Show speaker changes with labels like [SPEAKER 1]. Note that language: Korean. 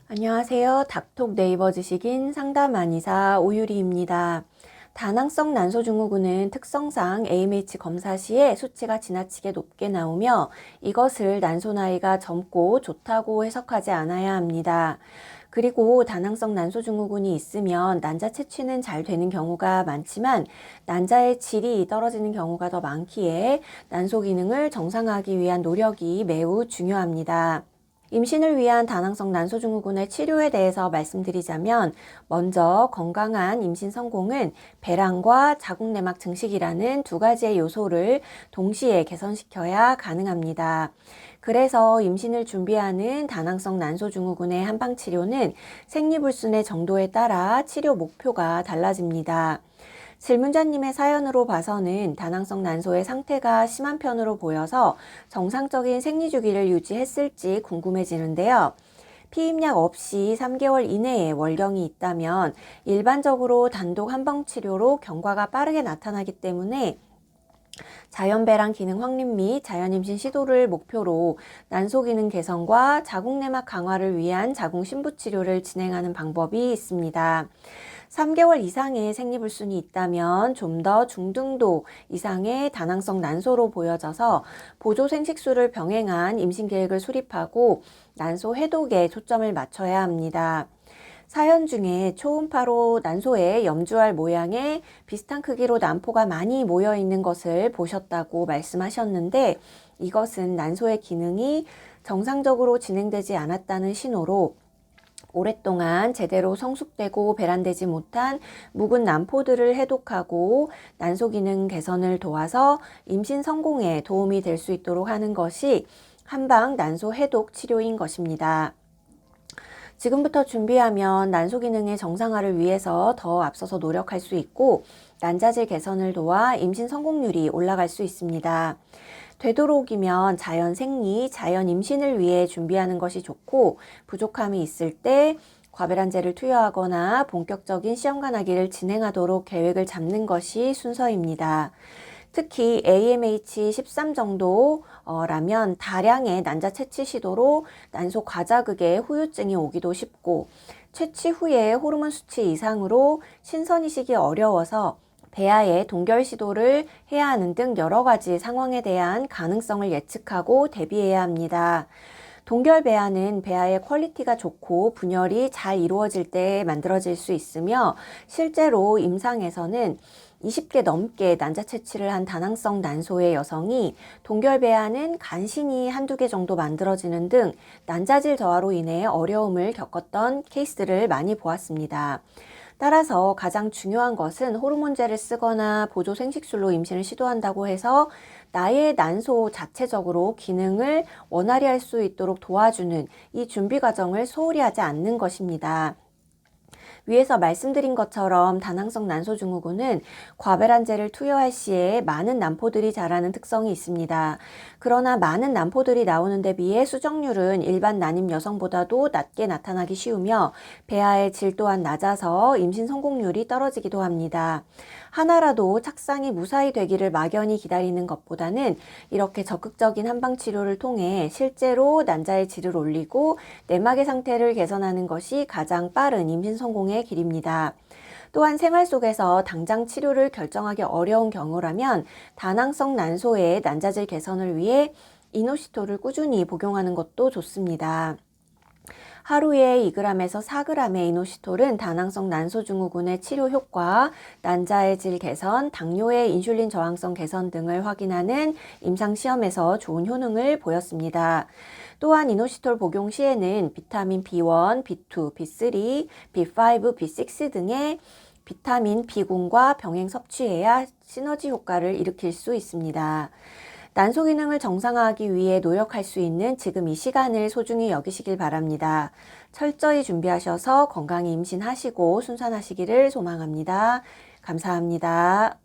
[SPEAKER 1] 안녕하세요. 닥톡 네이버 지식인 상담 안의사 오유리입니다. 다낭성 난소증후군은 특성상 AMH 검사 시에 수치가 지나치게 높게 나오며 이것을 난소 나이가 젊고 좋다고 해석하지 않아야 합니다. 그리고 다낭성 난소증후군이 있으면 난자 채취는 잘 되는 경우가 많지만 난자의 질이 떨어지는 경우가 더 많기에 난소 기능을 정상화하기 위한 노력이 매우 중요합니다. 임신을 위한 다낭성 난소증후군의 치료에 대해서 말씀드리자면 먼저 건강한 임신 성공은 배란과 자궁내막 증식이라는 두 가지의 요소를 동시에 개선시켜야 가능합니다. 그래서 임신을 준비하는 다낭성 난소증후군의 한방치료는 생리불순의 정도에 따라 치료 목표가 달라집니다. 질문자님의 사연으로 봐서는 다낭성 난소의 상태가 심한 편으로 보여서 정상적인 생리주기를 유지했을지 궁금해지는데요. 피임약 없이 3개월 이내에 월경이 있다면 일반적으로 단독 한방치료로 경과가 빠르게 나타나기 때문에 자연배랑 기능 확립 및 자연임신 시도를 목표로 난소 기능 개선과 자궁내막 강화를 위한 자궁 신부 치료를 진행하는 방법이 있습니다. 3개월 이상의 생리불순이 있다면 좀 더 중등도 이상의 다낭성 난소로 보여져서 보조 생식수를 병행한 임신 계획을 수립하고 난소 해독에 초점을 맞춰야 합니다. 사연 중에 초음파로 난소에 염주알 모양의 비슷한 크기로 난포가 많이 모여 있는 것을 보셨다고 말씀하셨는데 이것은 난소의 기능이 정상적으로 진행되지 않았다는 신호로 오랫동안 제대로 성숙되고 배란되지 못한 묵은 난포들을 해독하고 난소 기능 개선을 도와서 임신 성공에 도움이 될 수 있도록 하는 것이 한방 난소 해독 치료인 것입니다. 지금부터 준비하면 난소 기능의 정상화를 위해서 더 앞서서 노력할 수 있고 난자질 개선을 도와 임신 성공률이 올라갈 수 있습니다. 되도록이면 자연 생리, 자연 임신을 위해 준비하는 것이 좋고 부족함이 있을 때 과배란제를 투여하거나 본격적인 시험관하기를 진행하도록 계획을 잡는 것이 순서입니다. 특히 AMH 13 정도라면 다량의 난자 채취 시도로 난소 과자극에 후유증이 오기도 쉽고 채취 후에 호르몬 수치 이상으로 신선이식이 어려워서 배아의 동결 시도를 해야 하는 등 여러 가지 상황에 대한 가능성을 예측하고 대비해야 합니다. 동결 배아는 배아의 퀄리티가 좋고 분열이 잘 이루어질 때 만들어질 수 있으며 실제로 임상에서는 20개 넘게 난자 채취를 한 다낭성 난소의 여성이 동결 배아는 간신히 한두 개 정도 만들어지는 등 난자질 저하로 인해 어려움을 겪었던 케이스들을 많이 보았습니다. 따라서 가장 중요한 것은 호르몬제를 쓰거나 보조 생식술로 임신을 시도한다고 해서 나의 난소 자체적으로 기능을 원활히 할 수 있도록 도와주는 이 준비 과정을 소홀히 하지 않는 것입니다. 위에서 말씀드린 것처럼 다낭성 난소증후군은 과배란제를 투여할 시에 많은 난포들이 자라는 특성이 있습니다. 그러나 많은 난포들이 나오는 데 비해 수정률은 일반 난임 여성보다도 낮게 나타나기 쉬우며 배아의 질 또한 낮아서 임신 성공률이 떨어지기도 합니다. 하나라도 착상이 무사히 되기를 막연히 기다리는 것보다는 이렇게 적극적인 한방치료를 통해 실제로 난자의 질을 올리고 내막의 상태를 개선하는 것이 가장 빠른 임신 성공의 길입니다. 또한 생활 속에서 당장 치료를 결정하기 어려운 경우라면 다낭성 난소의 난자질 개선을 위해 이노시토를 꾸준히 복용하는 것도 좋습니다. 하루에 2g에서 4g의 이노시톨은 다낭성 난소증후군의 치료 효과, 난자의 질 개선, 당뇨의 인슐린 저항성 개선 등을 확인하는 임상시험에서 좋은 효능을 보였습니다. 또한 이노시톨 복용 시에는 비타민 B1, B2, B3, B5, B6 등의 비타민 B군과 병행 섭취해야 시너지 효과를 일으킬 수 있습니다. 난소 기능을 정상화하기 위해 노력할 수 있는 지금 이 시간을 소중히 여기시길 바랍니다. 철저히 준비하셔서 건강히 임신하시고 순산하시기를 소망합니다. 감사합니다.